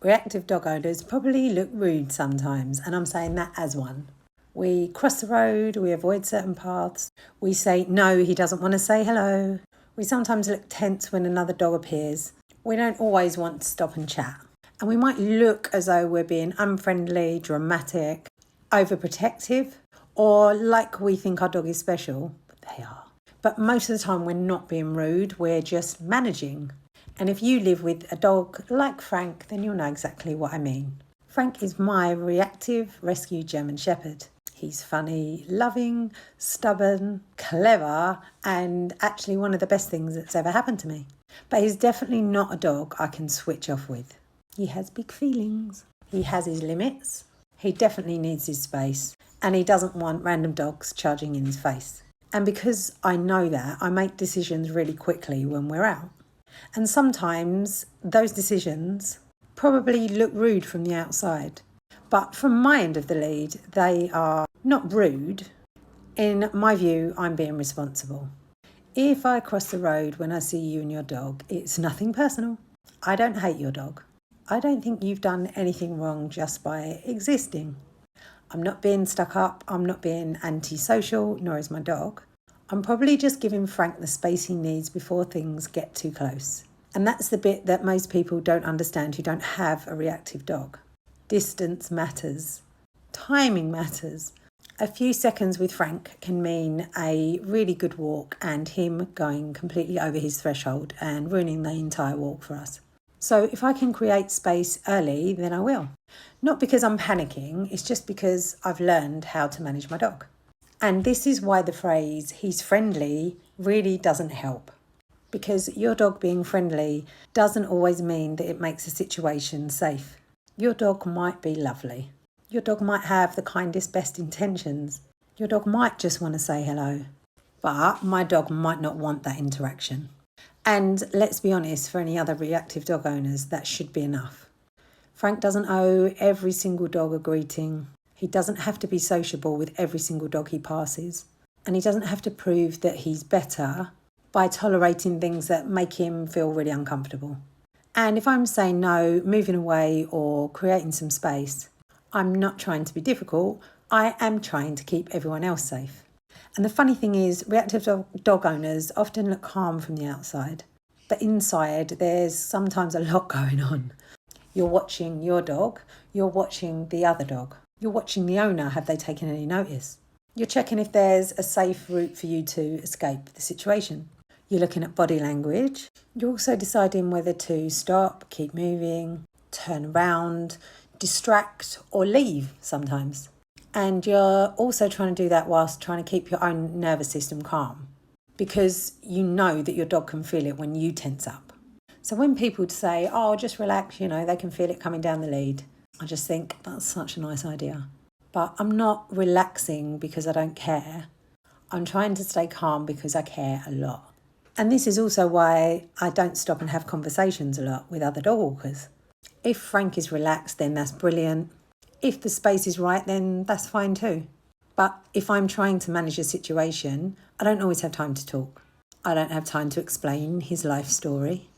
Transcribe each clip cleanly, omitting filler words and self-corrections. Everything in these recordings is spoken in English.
Reactive dog owners probably look rude sometimes, and I'm saying that as one. We cross the road, we avoid certain paths, we say no, he doesn't want to say hello. We sometimes look tense when another dog appears. We don't always want to stop and chat. And we might look as though we're being unfriendly, dramatic, overprotective, or like we think our dog is special. They are. But most of the time we're not being rude, we're just managing. And if you live with a dog like Frank, then you'll know exactly what I mean. Frank is my reactive rescue German Shepherd. He's funny, loving, stubborn, clever, and actually one of the best things that's ever happened to me. But he's definitely not a dog I can switch off with. He has big feelings. He has his limits. He definitely needs his space. And he doesn't want random dogs charging in his face. And because I know that, I make decisions really quickly when we're out. And sometimes those decisions probably look rude from the outside. But from my end of the lead, they are not rude. In my view, I'm being responsible. If I cross the road when I see you and your dog, it's nothing personal. I don't hate your dog. I don't think you've done anything wrong just by existing. I'm not being stuck up. I'm not being antisocial, nor is my dog. I'm probably just giving Frank the space he needs before things get too close. And that's the bit that most people don't understand who don't have a reactive dog. Distance matters. Timing matters. A few seconds with Frank can mean a really good walk and him going completely over his threshold and ruining the entire walk for us. So if I can create space early, then I will. Not because I'm panicking, it's just because I've learned how to manage my dog. And this is why the phrase, he's friendly, really doesn't help. Because your dog being friendly doesn't always mean that it makes a situation safe. Your dog might be lovely. Your dog might have the kindest, best intentions. Your dog might just want to say hello. But my dog might not want that interaction. And let's be honest, for any other reactive dog owners, that should be enough. Frank doesn't owe every single dog a greeting. He doesn't have to be sociable with every single dog he passes. And he doesn't have to prove that he's better by tolerating things that make him feel really uncomfortable. And if I'm saying no, moving away or creating some space, I'm not trying to be difficult. I am trying to keep everyone else safe. And the funny thing is, reactive dog owners often look calm from the outside. But inside, there's sometimes a lot going on. You're watching your dog. You're watching the other dog. You're watching the owner, have they taken any notice? You're checking if there's a safe route for you to escape the situation. You're looking at body language. You're also deciding whether to stop, keep moving, turn around, distract or leave sometimes. And you're also trying to do that whilst trying to keep your own nervous system calm. Because you know that your dog can feel it when you tense up. So when people say, oh, just relax, they can feel it coming down the lead. I just think that's such a nice idea. But I'm not relaxing because I don't care. I'm trying to stay calm because I care a lot. And this is also why I don't stop and have conversations a lot with other dog walkers. If Frank is relaxed, then that's brilliant. If the space is right, then that's fine too. But if I'm trying to manage a situation, I don't always have time to talk. I don't have time to explain his life story.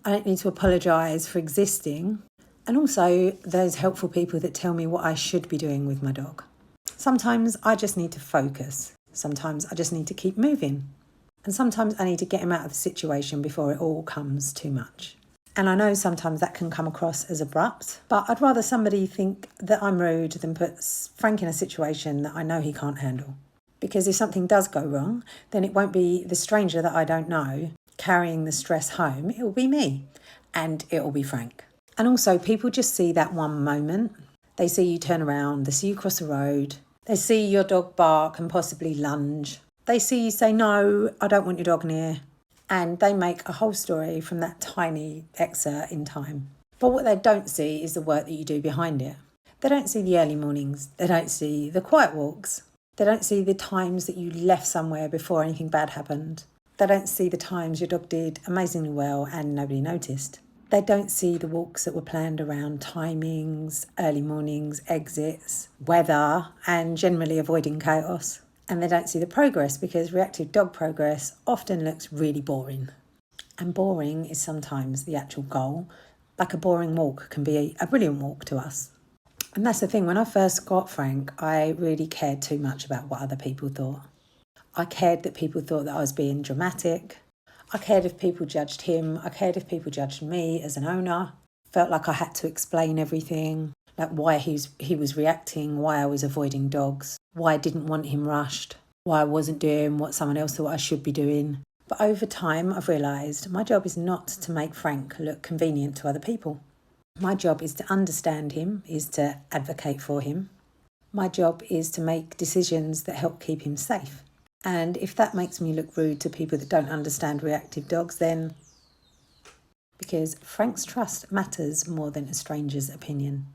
I don't need to apologise for existing. And also those helpful people that tell me what I should be doing with my dog. Sometimes I just need to focus. Sometimes I just need to keep moving. And sometimes I need to get him out of the situation before it all comes too much. And I know sometimes that can come across as abrupt, but I'd rather somebody think that I'm rude than put Frank in a situation that I know he can't handle. Because if something does go wrong, then it won't be the stranger that I don't know carrying the stress home. It will be me and it will be Frank. And also people just see that one moment. They see you turn around, they see you cross the road, they see your dog bark and possibly lunge. They see you say, no, I don't want your dog near. And they make a whole story from that tiny excerpt in time. But what they don't see is the work that you do behind it. They don't see the early mornings. They don't see the quiet walks. They don't see the times that you left somewhere before anything bad happened. They don't see the times your dog did amazingly well and nobody noticed. They don't see the walks that were planned around timings, early mornings, exits, weather, and generally avoiding chaos. And they don't see the progress because reactive dog progress often looks really boring. And boring is sometimes the actual goal Like a boring walk can be a brilliant walk to us. And that's the thing, when I first got Frank, I really cared too much about what other people thought. I cared that people thought that I was being dramatic. I cared if people judged him. I cared if people judged me as an owner. Felt like I had to explain everything, like why he was reacting, why I was avoiding dogs, why I didn't want him rushed, why I wasn't doing what someone else thought I should be doing. But over time, I've realised my job is not to make Frank look convenient to other people. My job is to understand him, is to advocate for him. My job is to make decisions that help keep him safe. And if that makes me look rude to people that don't understand reactive dogs, then because Frank's trust matters more than a stranger's opinion.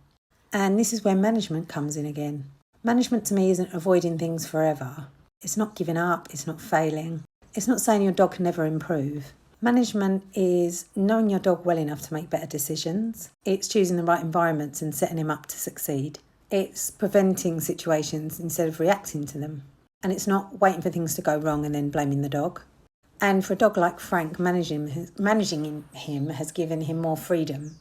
And this is where management comes in again. Management to me isn't avoiding things forever. It's not giving up, it's not failing. It's not saying your dog can never improve. Management is knowing your dog well enough to make better decisions. It's choosing the right environments and setting him up to succeed. It's preventing situations instead of reacting to them. And it's not waiting for things to go wrong and then blaming the dog. And for a dog like Frank, managing him has given him more freedom,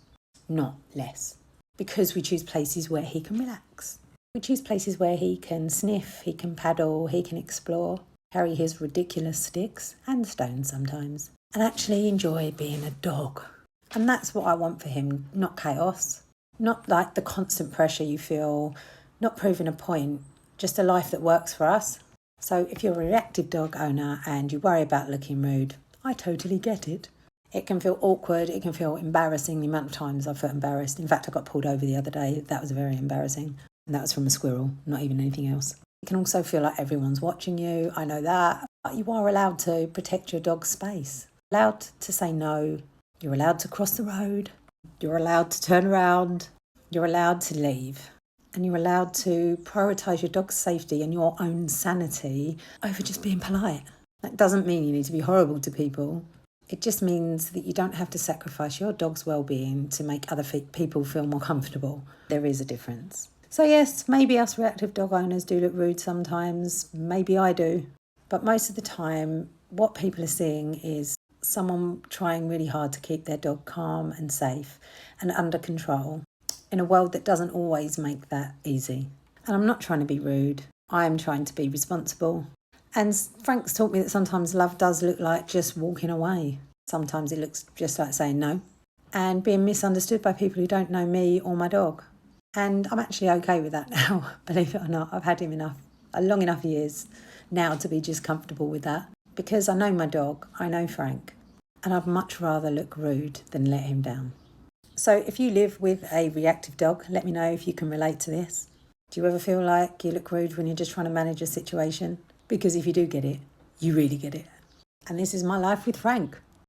not less. Because we choose places where he can relax. We choose places where he can sniff, he can paddle, he can explore, carry his ridiculous sticks and stones sometimes, and actually enjoy being a dog. And that's what I want for him, not chaos, not like the constant pressure you feel, not proving a point, just a life that works for us. So if you're a reactive dog owner and you worry about looking rude, I totally get it. It can feel awkward, it can feel embarrassing. The amount of times I felt embarrassed. In fact, I got pulled over the other day. That was very embarrassing. And that was from a squirrel, not even anything else. It can also feel like everyone's watching you. I know that. But you are allowed to protect your dog's space. Allowed to say no. You're allowed to cross the road. You're allowed to turn around. You're allowed to leave. And you're allowed to prioritise your dog's safety and your own sanity over just being polite. That doesn't mean you need to be horrible to people. It just means that you don't have to sacrifice your dog's well-being to make other people feel more comfortable. There is a difference. So yes, maybe us reactive dog owners do look rude sometimes. Maybe I do. But most of the time, what people are seeing is someone trying really hard to keep their dog calm and safe and under control in a world that doesn't always make that easy. And I'm not trying to be rude. I'm trying to be responsible. And Frank's taught me that sometimes love does look like just walking away. Sometimes it looks just like saying no. And being misunderstood by people who don't know me or my dog. And I'm actually okay with that now, believe it or not. I've had him long enough years now to be just comfortable with that. Because I know my dog, I know Frank. And I'd much rather look rude than let him down. So if you live with a reactive dog, let me know if you can relate to this. Do you ever feel like you look rude when you're just trying to manage a situation? Because if you do get it, you really get it. And this is my life with Frank.